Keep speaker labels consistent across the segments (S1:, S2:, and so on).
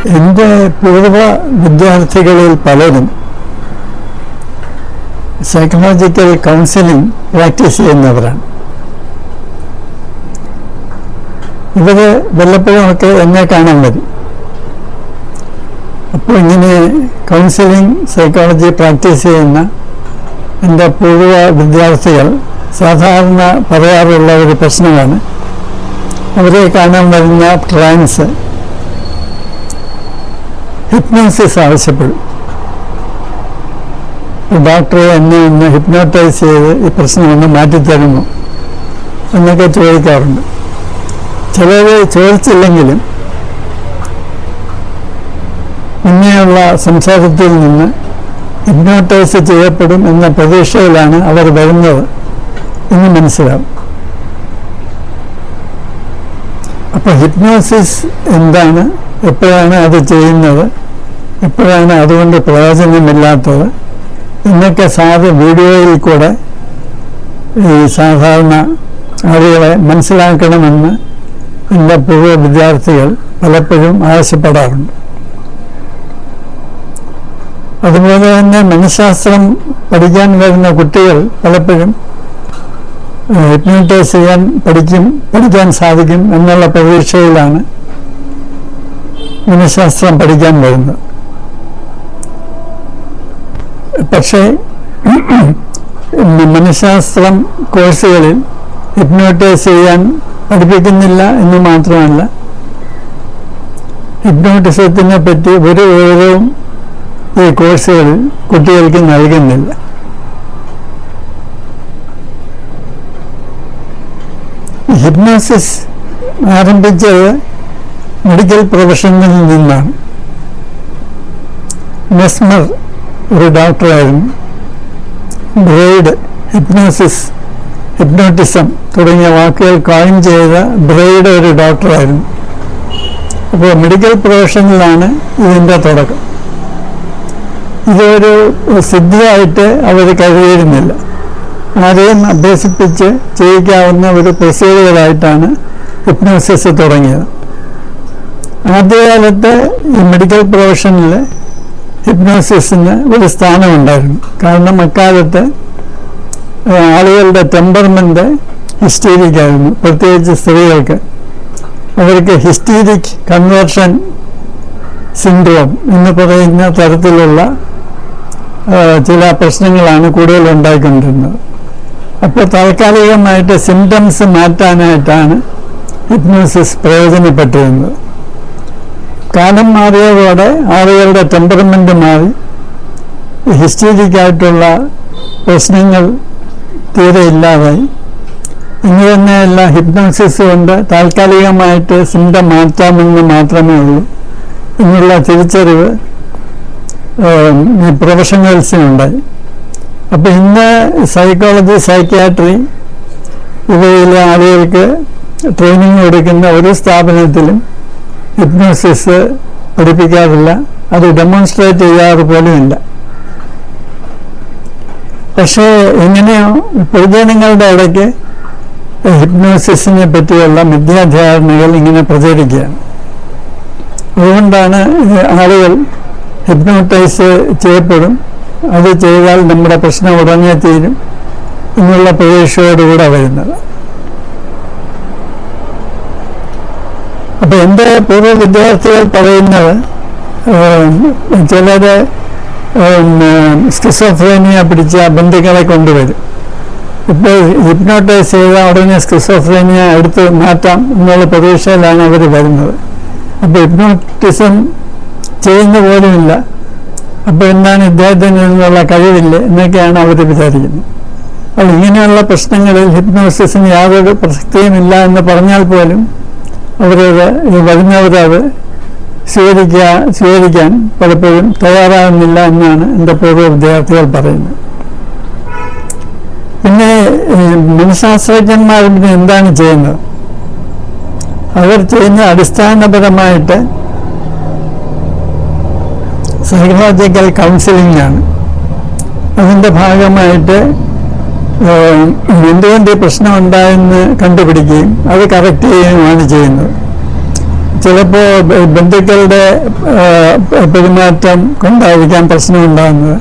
S1: എൻ്റെ പൂർവ്വ വിദ്യാർത്ഥികളിൽ പലരും സൈക്കോളജിക്കൽ കൗൺസിലിംഗ് പ്രാക്ടീസ് ചെയ്യുന്നവരാണ്. ഇവർ വല്ലപ്പോഴുമൊക്കെ എന്നെ കാണാൻ വരും. അപ്പോൾ ഇങ്ങനെ കൗൺസിലിംഗ് സൈക്കോളജി പ്രാക്ടീസ് ചെയ്യുന്ന എൻ്റെ പൂർവ്വ വിദ്യാർത്ഥികൾ സാധാരണ പറയാറുള്ള ഒരു പ്രശ്നമാണ്, അവരെ കാണാൻ വരുന്ന ക്ലയൻസ് ഹിപ്നോസിസ് ആവശ്യപ്പെടും. ഡോക്ടറെ എന്നെ ഒന്ന് ഹിപ്നോട്ടൈസ് ചെയ്ത് ഈ പ്രശ്നം ഒന്ന് മാറ്റിത്തരുമോ എന്നൊക്കെ ചോദിക്കാറുണ്ട്. ചിലർ ചോദിച്ചില്ലെങ്കിലും മുന്നേയുള്ള സംസാരത്തിൽ നിന്ന് ഹിപ്നോട്ടൈസ് ചെയ്യപ്പെടും എന്ന പ്രതീക്ഷയിലാണ് അവർ വരുന്നത് എന്ന് മനസ്സിലാവും. അപ്പോൾ ഹിപ്നോസിസ് എന്താണ്, എപ്പോഴാണ് അത് ചെയ്യുന്നത്, എപ്പോഴാണ് അതുകൊണ്ട് പ്രയോജനമില്ലാത്തത് എന്നൊക്കെ വീഡിയോയിൽ കൂടെ ഈ സാധാരണ ആളുകളെ മനസ്സിലാക്കണമെന്ന് എൻ്റെ പൂർവ്വ വിദ്യാർത്ഥികൾ പലപ്പോഴും ആവശ്യപ്പെടാറുണ്ട്. അതുപോലെ തന്നെ മനഃശാസ്ത്രം പഠിക്കാൻ വരുന്ന കുട്ടികൾ പലപ്പോഴും ഹിപ്നോട്ടൈസ് ചെയ്യാൻ പഠിക്കാൻ സാധിക്കും എന്നുള്ള പ്രതീക്ഷയിലാണ് മനഃശാസ്ത്രം പഠിക്കാൻ വരുന്നത്. പക്ഷേ മനഃശാസ്ത്രം കോഴ്സുകളിൽ ഹിപ്നോട്ടൈസ് ചെയ്യാൻ പഠിപ്പിക്കുന്നില്ല എന്ന് മാത്രമല്ല, ഹിപ്നോട്ടിസത്തിനെ പറ്റി ഒരു വിവരവും ഈ കോഴ്സുകളിൽ കുട്ടികൾക്ക് നൽകുന്നില്ല. ഹിപ്നോസിസ് ആരംഭിച്ചത് മെഡിക്കൽ പ്രൊഫഷനിൽ നിന്നാണ്. മെസ്മർ ഒരു ഡോക്ടറായിരുന്നു. ബ്രെയ്ഡ് ഹിപ്നോട്ടിസം തുടങ്ങിയ വാക്കുകൾ കോയിൻ ചെയ്ത ബ്രെയ്ഡ് ഒരു ഡോക്ടറായിരുന്നു. അപ്പോൾ മെഡിക്കൽ പ്രൊഫഷനിലാണ് ഇതിൻ്റെ തുടക്കം. ഇതൊരു സിദ്ധിയായിട്ട് അവർ കരുതിയിരുന്നില്ല. ആരെയും അഭ്യസിപ്പിച്ച് ചെയ്യിക്കാവുന്ന ഒരു പ്രൊസീജിയറായിട്ടാണ് ഹിപ്നോസിസ് തുടങ്ങിയത്. ആദ്യകാലത്ത് ഈ മെഡിക്കൽ പ്രൊഫഷനിൽ ഹിപ്നോസിസിന് ഒരു സ്ഥാനമുണ്ടായിരുന്നു. കാരണം അക്കാലത്ത് ആളുകളുടെ ടെമ്പർമെൻ്റ് ഹിസ്റ്റീരിക്കായിരുന്നു. പ്രത്യേകിച്ച് സ്ത്രീകൾക്ക് അവർക്ക് ഹിസ്റ്റീരിക് കൺവേർഷൻ സിൻഡ്രോം എന്ന് പറയുന്ന തരത്തിലുള്ള ചില പ്രശ്നങ്ങളാണ് കൂടുതൽ ഉണ്ടായിക്കൊണ്ടിരുന്നത്. അപ്പോൾ താൽക്കാലികമായിട്ട് സിംറ്റംസ് മാറ്റാനായിട്ടാണ് ഹിപ്നോസിസ് പ്രയോജനപ്പെട്ടിരുന്നത്. കാലം മാറിയതോടെ ആളുകളുടെ ടെമ്പർമെൻ്റ് മാറി ഹിസ്റ്റീരിക്കായിട്ടുള്ള പ്രശ്നങ്ങൾ തീരെ ഇല്ലാതായി. ഇന്ന് തന്നെയല്ല, ഹിപ്നോസിസ് കൊണ്ട് താൽക്കാലികമായിട്ട് സിംറ്റം മാറ്റാമെന്ന് മാത്രമേ ഉള്ളൂ എന്നുള്ള തിരിച്ചറിവ് പ്രൊഫഷണൽസിനുണ്ടായി. അപ്പോൾ ഇന്ന് സൈക്കോളജി, സൈക്യാട്രി ഇവയിലെ ആളുകൾക്ക് ട്രെയിനിങ് കൊടുക്കുന്ന ഒരു സ്ഥാപനത്തിലും ഹിപ്നോസിസ് പഠിപ്പിക്കാറില്ല. അത് ഡെമോൺസ്ട്രേറ്റ് ചെയ്യാറ് പോലുമില്ല. പക്ഷേ എങ്ങനെയോ പൊതുജനങ്ങളുടെ ഇടയ്ക്ക് ഹിപ്നോസിസിനെ പറ്റിയുള്ള മിഥ്യാധാരണകൾ ഇങ്ങനെ പ്രചരിക്കുകയാണ്. അതുകൊണ്ടാണ് ആളുകൾ ഹിപ്നോട്ടൈസ് ചെയ്യപ്പെടും, അത് ചെയ്താൽ നമ്മുടെ പ്രശ്നം ഉടനെ തീരും എന്നുള്ള പ്രതീക്ഷയോടുകൂടെ വരുന്നത്. അപ്പോൾ എൻ്റെ പൂർവ്വ വിദ്യാർത്ഥികൾ പറയുന്നത്, ചിലർ സ്കിസോഫ്രീനിയ പിടിച്ച ബന്ധുക്കളെ കൊണ്ടുവരും. ഇപ്പോൾ ഹിപ്നോട്ടൈസ് ചെയ്താൽ ഉടനെ സ്കിസോഫ്രീനിയ എടുത്ത് മാറ്റാം എന്നുള്ള പ്രതീക്ഷയിലാണ് അവർ വരുന്നത്. അപ്പോൾ ഹിപ്നോട്ടിസം ചെയ്യുന്ന പോലുമില്ല. അപ്പോൾ എന്താണ് ഇദ്ദേഹത്തിന് നിന്നുള്ള കഴിവില്ലേ എന്നൊക്കെയാണ് അവർ വിചാരിക്കുന്നത്. അപ്പോൾ ഇങ്ങനെയുള്ള പ്രശ്നങ്ങളിൽ ഹിപ്നോസിസിന് യാതൊരു പ്രസക്തിയുമില്ല എന്ന് പറഞ്ഞാൽ പോലും വരുന്നവരത് സ്വീകരിക്കാൻ പലപ്പോഴും തയ്യാറാകുന്നില്ല എന്നാണ് എൻ്റെ പൂർവ്വ വിദ്യാർത്ഥികൾ പറയുന്നത്. പിന്നെ മനഃശാസ്ത്രജ്ഞന്മാർ പിന്നെ എന്താണ് ചെയ്യുന്നത്? അവർ ചെയ്യുന്ന അടിസ്ഥാനപരമായിട്ട് സൈക്കോളജിക്കൽ കൗൺസിലിംഗ് ആണ്. അതിൻ്റെ ഭാഗമായിട്ട് എന്തുകൊണ്ട് ഈ പ്രശ്നം ഉണ്ടായെന്ന് കണ്ടുപിടിക്കുകയും അത് കറക്റ്റ് ചെയ്യുകയുമാണ് ചെയ്യുന്നത്. ചിലപ്പോൾ ബന്ധുക്കളുടെ പെരുമാറ്റം കൊണ്ടായിരിക്കാം പ്രശ്നമുണ്ടാകുന്നത്.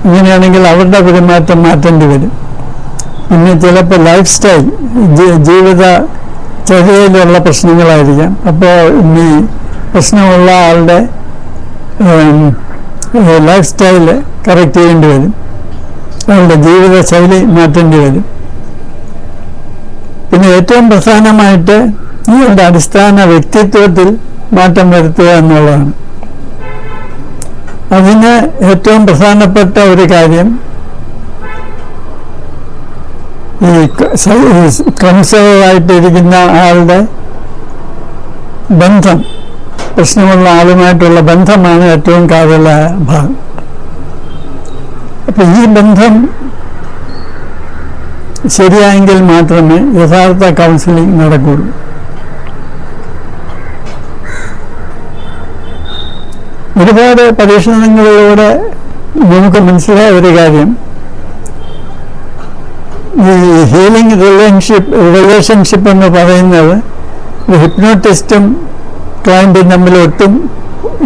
S1: ഇങ്ങനെയാണെങ്കിൽ അവരുടെ പെരുമാറ്റം മാറ്റേണ്ടി വരും. പിന്നെ ചിലപ്പോൾ ലൈഫ് സ്റ്റൈൽ, ജീവിത ചര്യയിലുള്ള പ്രശ്നങ്ങളായിരിക്കാം. അപ്പോൾ ഈ പ്രശ്നമുള്ള ആളുടെ ലൈഫ് സ്റ്റൈല് കറക്റ്റ് ചെയ്യേണ്ടി വരും, അവരുടെ ജീവിതശൈലി മാറ്റേണ്ടി വരും. പിന്നെ ഏറ്റവും പ്രധാനമായിട്ട് ഇവരുടെ അടിസ്ഥാന വ്യക്തിത്വത്തിൽ മാറ്റം വരുത്തുക എന്നുള്ളതാണ്. അതിന് ഏറ്റവും പ്രധാനപ്പെട്ട ഒരു കാര്യം ഈ കൺസേർവായിട്ടിരിക്കുന്ന ആളുടെ ബന്ധം, പ്രശ്നമുള്ള ആളുമായിട്ടുള്ള ബന്ധമാണ് ഏറ്റവും കാതലായ ഭാഗം. അപ്പം ഈ ബന്ധം ശരിയായെങ്കിൽ മാത്രമേ യഥാർത്ഥ കൗൺസിലിംഗ് നടക്കുകയുള്ളൂ. ഒരുപാട് പരീക്ഷണങ്ങളിലൂടെ നമുക്ക് മനസ്സിലായ ഒരു കാര്യം, ഈ ഹീലിംഗ് റിലേഷൻഷിപ്പ് എന്ന് പറയുന്നത് ഹിപ്നോട്ടിസ്റ്റും ക്ലയൻറ്റും തമ്മിൽ ഒട്ടും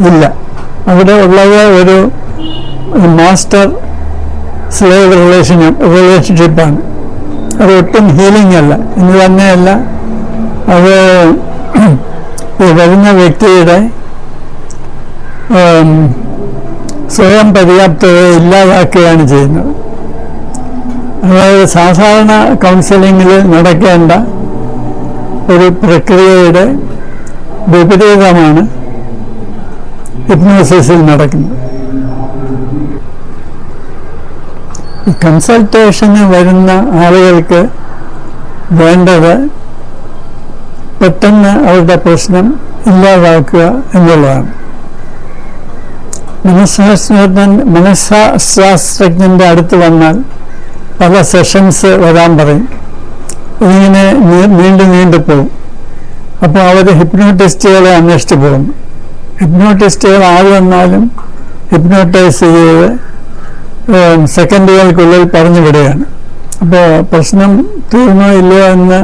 S1: ഇല്ല. അവിടെ ഉള്ളത് ഒരു മാസ്റ്റർ സ്ലേവ് റിലേഷൻഷിപ്പാണ്. അത് ഒട്ടും ഹീലിംഗ് അല്ല. എന്ന് തന്നെയല്ല, അത് വരുന്ന വ്യക്തിയുടെ സ്വയം പര്യാപ്തതയെ ഇല്ലാതാക്കുകയാണ് ചെയ്യുന്നത്. അതായത് സാധാരണ കൗൺസിലിങ്ങിൽ നടക്കേണ്ട ഒരു പ്രക്രിയയുടെ വിപരീതമാണ് ഹിപ്നോസിസിൽ നടക്കുന്നത്. ഈ കൺസൾട്ടേഷന് വരുന്ന ആളുകൾക്ക് വേണ്ടത് പെട്ടെന്ന് അവരുടെ പ്രശ്നം ഇല്ലാതാക്കുക എന്നുള്ളതാണ്. മനഃശാസ്ത്രജ്ഞൻ്റെ അടുത്ത് വന്നാൽ പല സെഷൻസ് വരാൻ പറയും. ഇതിങ്ങനെ നീണ്ടു പോകും. അപ്പോൾ അവർ ഹിപ്നോട്ടിസ്റ്റുകളെ അന്വേഷിച്ച് പോകും. ഹിപ്നോട്ടിസ്റ്റുകൾ ആര് വന്നാലും ഹിപ്നോട്ടൈസ് ചെയ്ത് സെക്കൻഡുകൾക്കുള്ളിൽ പറഞ്ഞു വിടുകയാണ്. അപ്പോൾ പ്രശ്നം തീർന്നോ ഇല്ലയോ എന്ന്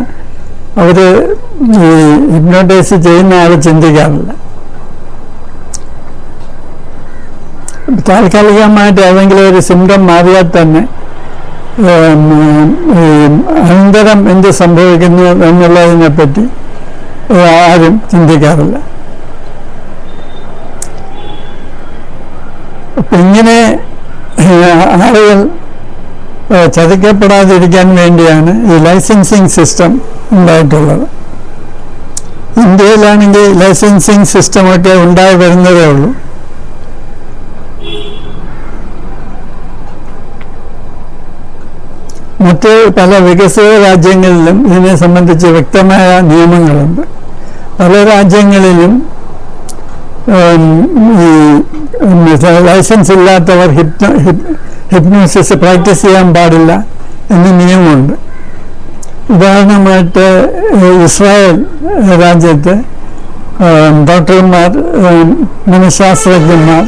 S1: അവർ ഈ ഹിപ്നോട്ടൈസ് ചെയ്യുന്ന ആൾ ചിന്തിക്കാറില്ല. താൽക്കാലികമായിട്ട് ഏതെങ്കിലും ഒരു സിംറ്റം മാറിയാൽ തന്നെ അനന്തരം എന്ത് സംഭവിക്കുന്നു എന്നുള്ളതിനെപ്പറ്റി ആരും ചിന്തിക്കാറില്ല. അപ്പം ഇങ്ങനെ ആളുകൾ ചതിക്കപ്പെടാതിരിക്കാൻ വേണ്ടിയാണ് ഈ ലൈസൻസിങ് സിസ്റ്റം ഉണ്ടായിട്ടുള്ളത്. ഇന്ത്യയിലാണെങ്കിൽ ലൈസൻസിങ് സിസ്റ്റമൊക്കെ ഉണ്ടായി വരുന്നതേ ഉള്ളൂ. മറ്റ് പല വികസിത രാജ്യങ്ങളിലും ഇതിനെ സംബന്ധിച്ച് വ്യക്തമായ നിയമങ്ങളുണ്ട്. പല രാജ്യങ്ങളിലും ഈ ലൈസൻസ് ഇല്ലാത്തവർ ഹിപ്നോസിസ് പ്രാക്ടീസ് ചെയ്യാൻ പാടില്ല എന്ന് നിയമമുണ്ട്. ഉദാഹരണമായിട്ട് ഇസ്രായേൽ രാജ്യത്ത് ഡോക്ടർമാർ, മനഃശാസ്ത്രജ്ഞന്മാർ,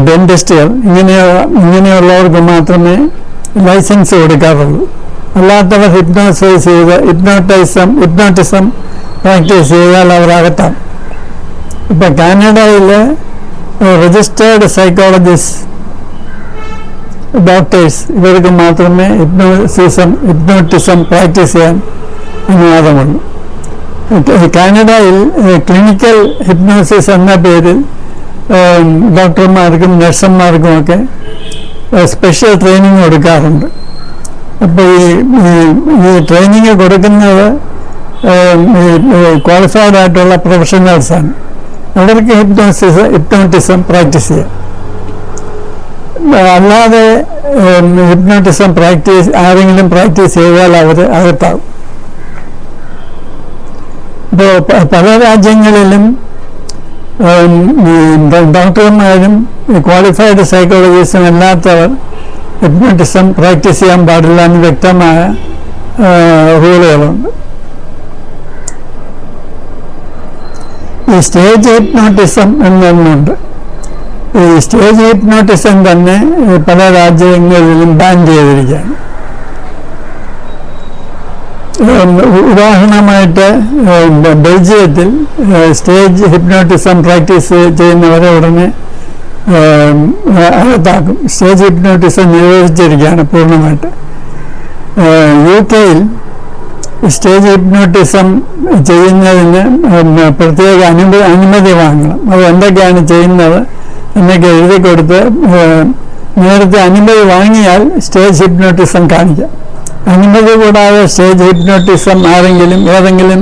S1: ഡെന്റിസ്റ്റുകൾ ഇങ്ങനെയുള്ളവർക്ക് മാത്രമേ ലൈസൻസ് കൊടുക്കാറുള്ളൂ. അല്ലാത്തവർ ഹിപ്നോസൈസ് ചെയ്ത് ഹിപ്നോട്ടിസം പ്രാക്ടീസ് ചെയ്താൽ അവരകത്താം. ഇപ്പം കാനഡയിൽ രജിസ്റ്റേർഡ് സൈക്കോളജിസ്റ്റ് ഡോക്ടേഴ്സ് ഇവർക്ക് മാത്രമേ ഹിപ്നോട്ടിസം പ്രാക്ടീസ് ചെയ്യാൻ അനുവാദമുള്ളൂ. കാനഡയിൽ ക്ലിനിക്കൽ ഹിപ്നോസിസ് എന്ന പേരിൽ ഡോക്ടർമാർക്കും നഴ്സുമാർക്കുമൊക്കെ സ്പെഷ്യൽ ട്രെയിനിങ് കൊടുക്കാറുണ്ട്. അപ്പോൾ ഈ ട്രെയിനിങ് കൊടുക്കുന്നത് ക്വാളിഫൈഡ് ആയിട്ടുള്ള പ്രൊഫഷണൽസാണ്. അവർക്ക് ഹിപ്നോട്ടിസം പ്രാക്ടീസ് ചെയ്യാം. അല്ലാതെ ഹിപ്നോട്ടിസം ആരെങ്കിലും പ്രാക്ടീസ് ചെയ്താൽ അവർ അകത്താവും. ഇപ്പോൾ പല രാജ്യങ്ങളിലും ഡോക്ടർമാരും ക്വാളിഫൈഡ് സൈക്കോളജിസ്റ്റും അല്ലാത്തവർ ഹിപ്നോട്ടിസം പ്രാക്ടീസ് ചെയ്യാൻ പാടില്ല എന്ന് വ്യക്തമായ റൂളുകളുണ്ട്. ഈ സ്റ്റേജ് ഹിപ്നോട്ടിസം എന്നൊന്നുണ്ട്. ഈ സ്റ്റേജ് ഹിപ്നോട്ടിസം തന്നെ പല രാജ്യങ്ങളിലും ബാൻ ചെയ്തിരിക്കുകയാണ്. ഉദാഹരണമായിട്ട് ബെൽജിയത്തിൽ സ്റ്റേജ് ഹിപ്നോട്ടിസം പ്രാക്ടീസ് ചെയ്യുന്നവരെ ഉടനെ അകത്താക്കും. സ്റ്റേജ് ഹിപ്നോട്ടിസം നിരോധിച്ചിരിക്കുകയാണ് പൂർണ്ണമായിട്ട്. UK-യിൽ സ്റ്റേജ് ഹിപ്നോട്ടിസം ചെയ്യുന്നതിന് പ്രത്യേക അനുമതി വാങ്ങണം. അത് എന്തൊക്കെയാണ് ചെയ്യുന്നത് എന്നൊക്കെ എഴുതി കൊടുത്ത് നേരത്തെ അനുമതി വാങ്ങിയാൽ സ്റ്റേജ് ഹിപ്നോട്ടിസം കാണിക്കാം. അനുമതി കൂടാതെ സ്റ്റേജ് ഹിപ്നോട്ടിസം ഏതെങ്കിലും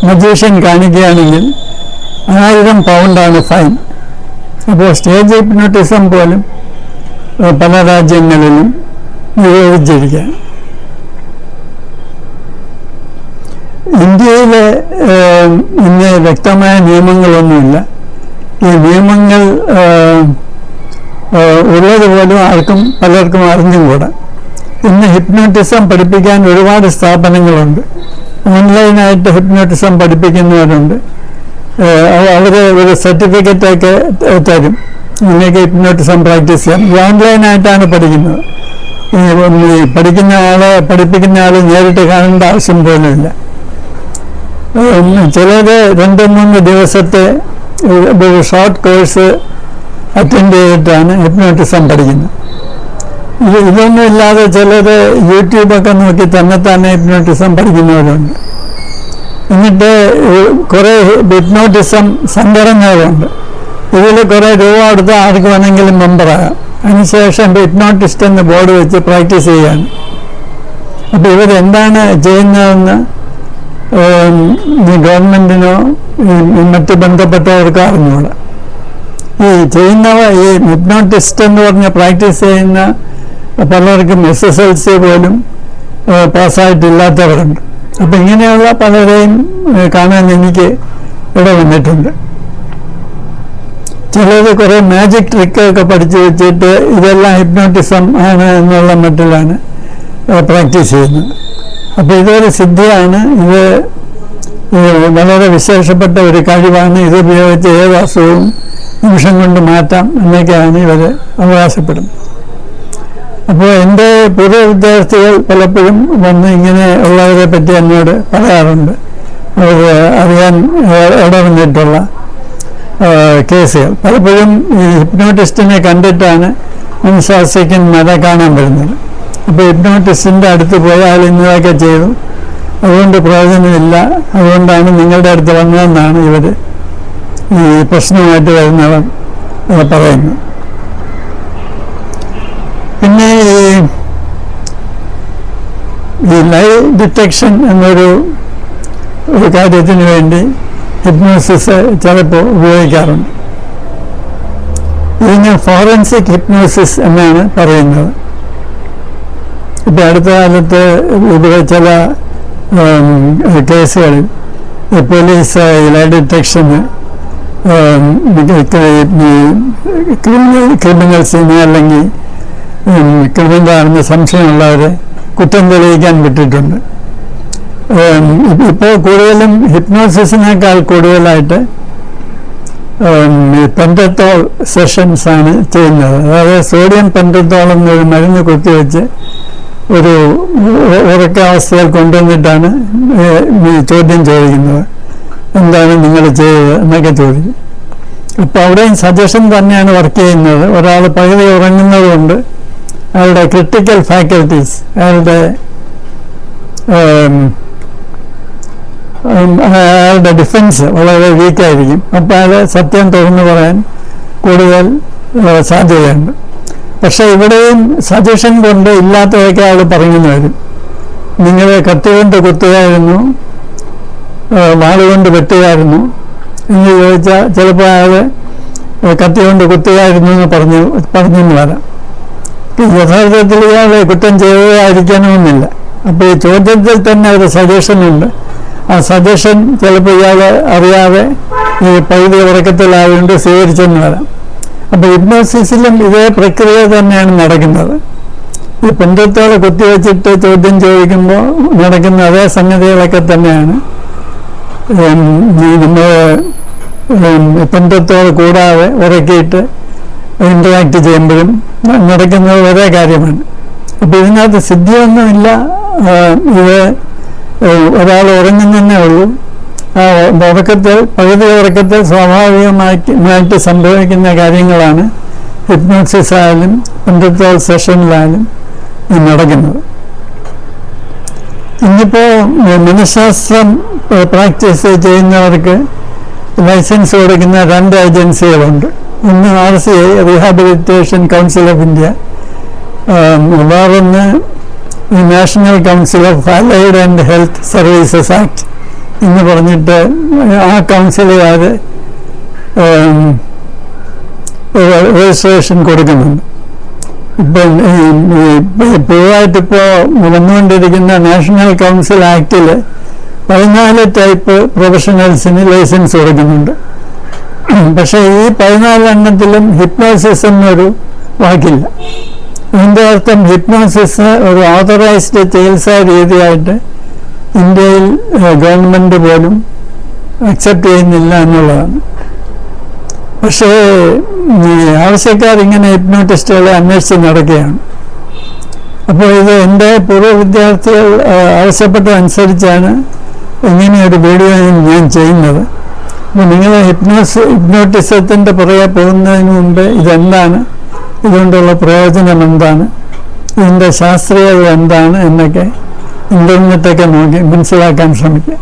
S1: മജീഷ്യൻ കാണിക്കുകയാണെങ്കിൽ 1000 പൗണ്ടാണ് ഫൈൻ. അപ്പോൾ സ്റ്റേജ് ഹിപ്നോട്ടിസം പോലും പല രാജ്യങ്ങളിലും നിരോധിച്ചിരിക്കുകയാണ്. ഇന്ത്യയിൽ ഇന്ന് വ്യക്തമായ നിയമങ്ങളൊന്നുമില്ല. ഈ നിയമങ്ങൾ ഉള്ളതുപോലും പലർക്കും അറിഞ്ഞും കൂടെ. ഇന്ന് ഹിപ്നോട്ടിസം പഠിപ്പിക്കാൻ ഒരുപാട് സ്ഥാപനങ്ങളുണ്ട്. ഓൺലൈനായിട്ട് ഹിപ്നോട്ടിസം പഠിപ്പിക്കുന്നവരുണ്ട്. അവർ ഒരു സർട്ടിഫിക്കറ്റൊക്കെ തരും, നിങ്ങൾക്ക് ഹിപ്നോട്ടിസം പ്രാക്ടീസ് ചെയ്യാം. ഓൺലൈനായിട്ടാണ് പഠിക്കുന്നത്. പഠിപ്പിക്കുന്ന ആൾ നേരിട്ട് കാണേണ്ട ആവശ്യം പോലുമില്ല. ചിലർ 2-3 ദിവസത്തെ ഒരു ഷോർട്ട് കോഴ്സ് അറ്റൻഡ് ചെയ്തിട്ടാണ് ഹിപ്നോട്ടിസം പഠിക്കുന്നത്. ഇതൊന്നും ഇല്ലാതെ ചിലർ യൂട്യൂബൊക്കെ നോക്കി തന്നെ ഹിപ്നോട്ടിസം പഠിക്കുന്നവരുണ്ട്. എന്നിട്ട് കുറേ ഹിപ്നോട്ടിസം സംഘടനകളുണ്ട്. ഇതിൽ കുറേ രൂപ കൊടുത്ത് ആർക്ക് വേണമെങ്കിലും മെമ്പറാകാം. അതിനുശേഷം ഹിപ്നോട്ടിസ്റ്റ് എന്ന് ബോർഡ് വെച്ച് പ്രാക്ടീസ് ചെയ്യാണ്. അപ്പോൾ ഇവരെന്താണ് ചെയ്യുന്നതെന്ന് ഗവൺമെൻറ്റിനോ മറ്റ് ബന്ധപ്പെട്ടവർക്ക് അറിഞ്ഞൂടാ. ഈ ഹിപ്നോട്ടിസ്റ്റ് എന്ന് പറഞ്ഞ പ്രാക്ടീസ് ചെയ്യുന്ന പലർക്കും SSLC പോലും പാസ്സായിട്ടില്ലാത്തവരുണ്ട്. അപ്പം ഇങ്ങനെയുള്ള പലരെയും കാണാൻ എനിക്ക് ഇടവന്നിട്ടുണ്ട്. ചിലർ കുറേ മാജിക് ട്രിക്കൊക്കെ പഠിച്ചു വെച്ചിട്ട് ഇതെല്ലാം ഹിപ്നോട്ടിസം ആണ് എന്നുള്ള മട്ടിലാണ് പ്രാക്ടീസ് ചെയ്യുന്നത്. അപ്പോൾ ഇതൊരു സിദ്ധിയാണ്. ഇത് വളരെ വിശേഷപ്പെട്ട ഒരു കഴിവാണ്. ഇത് ഉപയോഗിച്ച് ഏത് അസുഖവും നിമിഷം കൊണ്ട് മാറ്റാം എന്നൊക്കെയാണ് ഇവർ അവകാശപ്പെടുന്നത്. അപ്പോൾ എൻ്റെ പൂർവ്വ വിദ്യാർത്ഥികൾ പലപ്പോഴും വന്ന് ഇങ്ങനെ ഉള്ളവരെ പറ്റി എന്നോട് പറയാറുണ്ട്. അവർ അറിയാൻ ഇടവന്നിട്ടുള്ള കേസുകൾ. പലപ്പോഴും ഈ ഹിപ്നോട്ടിസ്റ്റിനെ കണ്ടിട്ടാണ് മനഃശാസ്ത്രജ്ഞന്മാരെ കാണാൻ വരുന്നത്. അപ്പോൾ ഹിപ്നോട്ടിസ്റ്റിൻ്റെ അടുത്ത് പോയാൽ ഇന്നതൊക്കെ ചെയ്തു, അതുകൊണ്ട് പ്രയോജനമില്ല, അതുകൊണ്ടാണ് നിങ്ങളുടെ അടുത്ത് വന്നതെന്നാണ് ഇവർ ഈ പ്രശ്നമായിട്ട് വരുന്നവർ പറയുന്നത്. പിന്നെ ഈ ലൈവ് ഡിറ്റക്ഷൻ എന്നൊരു കാര്യത്തിന് വേണ്ടി ഹിപ്നോസിസ് ചിലപ്പോൾ ഉപയോഗിക്കാറുണ്ട്. ഇതിന് ഫോറൻസിക് ഹിപ്നോസിസ് എന്നാണ് പറയുന്നത്. ഇപ്പം അടുത്ത കാലത്ത് ഇവിടെ ചില കേസുകളിൽ പോലീസ് ലൈവ് ഡിറ്റക്ഷന് ക്രിമിനൽസിനെ അല്ലെങ്കിൽ ക്രിമിനലാണെന്ന് സംശയമുള്ളവരെ കുറ്റം തെളിയിക്കാൻ വിട്ടിട്ടുണ്ട്. ഇപ്പോൾ കൂടുതലും ഹിപ്നോസിസിനേക്കാൾ കൂടുതലായിട്ട് പെൻറ്റത്തോൾ സെഷൻസ് ആണ് ചെയ്യുന്നത്. അതായത് സോഡിയം പെൻറ്റത്തോൾ എന്നൊരു മരുന്ന് കുത്തിവെച്ച് ഒരു ഉറക്കാവസ്ഥയിൽ കൊണ്ടുവന്നിട്ടാണ് ചോദ്യം ചോദിക്കുന്നത്, എന്താണ് നിങ്ങൾ ചെയ്തത് എന്നൊക്കെ ചോദിക്കും. അപ്പോൾ അവിടെയും സജഷൻ തന്നെയാണ് വർക്ക് ചെയ്യുന്നത്. ഒരാൾ പകുതി ഉറങ്ങുന്നത് കൊണ്ട് അയാളുടെ ക്രിട്ടിക്കൽ ഫാക്കൽറ്റീസ്, അയാളുടെ ഡിഫൻസ് വളരെ വീക്കായിരിക്കും. അപ്പോൾ അയാൾ സത്യം തുറന്നു പറയാൻ കൂടുതൽ സാധ്യതയുണ്ട്. പക്ഷെ ഇവിടെയും സജഷൻ കൊണ്ട് ഇല്ലാത്തതൊക്കെ അയാൾ പറഞ്ഞു വരും. നിങ്ങൾ കത്തി കൊണ്ട് കുത്തുകയായിരുന്നു, വാളുകൊണ്ട് വെട്ടുകയായിരുന്നു എന്ന് ചോദിച്ചാൽ ചിലപ്പോൾ അയാൾ കത്തി കൊണ്ട് കുത്തുകയായിരുന്നു എന്ന് പറഞ്ഞെന്ന് വരാം. യഥാർത്ഥത്തിൽ ഇയാൾ കുറ്റം ചെയ്യുകയായിരിക്കണമെന്നില്ല. അപ്പോൾ ഈ ചോദ്യത്തിൽ തന്നെ ഒരു സജഷനുണ്ട്. ആ സജഷൻ ചിലപ്പോൾ ഇയാൾ അറിയാതെ ഈ പകുതി ഉറക്കത്തിലായതുകൊണ്ട് സ്വീകരിച്ചെന്ന് വരാം. അപ്പോൾ ഹിപ്നോസിസിലും ഇതേ പ്രക്രിയ തന്നെയാണ് നടക്കുന്നത്. ഈ പെൻറ്റത്തോളെ കുത്തിവെച്ചിട്ട് ചോദ്യം ചോദിക്കുമ്പോൾ നടക്കുന്ന അതേ സംഗതികളൊക്കെ തന്നെയാണ് നമ്മൾ പെൻറ്റത്തോൾ കൂടാതെ ഉറക്കിയിട്ട് ഇൻറ്ററാക്ട് ചെയ്യുമ്പോഴും നടക്കുന്നത് ഒരേ കാര്യമാണ്. അപ്പോൾ ഇതിനകത്ത് സിദ്ധിയൊന്നുമില്ല. ഇത് ഒരാൾ ഉറങ്ങുന്നതന്നെ ഉള്ളൂ. ആ ഉറക്കത്തിൽ പകുതി ഉറക്കത്തിൽ സ്വാഭാവികമായിട്ട് സംഭവിക്കുന്ന കാര്യങ്ങളാണ് ഹിപ്നോസിസ് ആയാലും പെൻഡറ്റോൾ സെഷനിലായാലും നടക്കുന്നത്. ഇന്നിപ്പോൾ മനഃശാസ്ത്രം പ്രാക്ടീസ് ചെയ്യുന്നവർക്ക് ലൈസൻസ് കൊടുക്കുന്ന 2 ഏജൻസികളുണ്ട്. ഒന്ന് RCA, rehabilitation council of India, വേറൊന്ന് national council of allied and health services act എന്ന് പറഞ്ഞിട്ട് ആ കൗൺസിലുകാർ രജിസ്ട്രേഷൻ കൊടുക്കുന്നുണ്ട്. ഇപ്പം പൊതുവായിട്ടിപ്പോൾ വന്നുകൊണ്ടിരിക്കുന്ന നാഷണൽ കൗൺസിൽ ആക്ടിൽ 14 ടൈപ്പ് പ്രൊഫഷണൽസിന് ലൈസൻസ് കൊടുക്കുന്നുണ്ട്. പക്ഷേ ഈ 14 എണ്ണത്തിലും ഹിപ്നോസിസ് എന്നൊരു വാക്കില്ല. ഇതിൻ്റെ അർത്ഥം ഹിപ്നോസിസ് ഒരു ഓതറൈസ്ഡ് ചികിത്സാ രീതിയായിട്ട് ഇന്ത്യയിൽ ഗവൺമെൻറ് പോലും അക്സെപ്റ്റ് ചെയ്യുന്നില്ല എന്നുള്ളതാണ്. പക്ഷേ ആവശ്യക്കാർ ഇങ്ങനെ ഹിപ്നോട്ടിസ്റ്റുകളെ അന്വേഷിച്ച് നടക്കുകയാണ്. അപ്പോൾ ഇത് എൻ്റെ പൂർവ്വ വിദ്യാർത്ഥികൾ ആവശ്യപ്പെട്ടതനുസരിച്ചാണ് ഇങ്ങനെയൊരു വീഡിയോ ഞാൻ ചെയ്യുന്നത്. അപ്പോൾ നിങ്ങൾ ഹിപ്നോട്ടിസത്തിൻ്റെ പുറകെ പോകുന്നതിന് മുമ്പ് ഇതെന്താണ്, ഇതുകൊണ്ടുള്ള പ്രയോജനം എന്താണ്, ഇതിൻ്റെ ശാസ്ത്രീയത എന്താണ് എന്നൊക്കെ ഇൻ്റർനെറ്റൊക്കെ നോക്കി മനസ്സിലാക്കാൻ ശ്രമിക്കുക.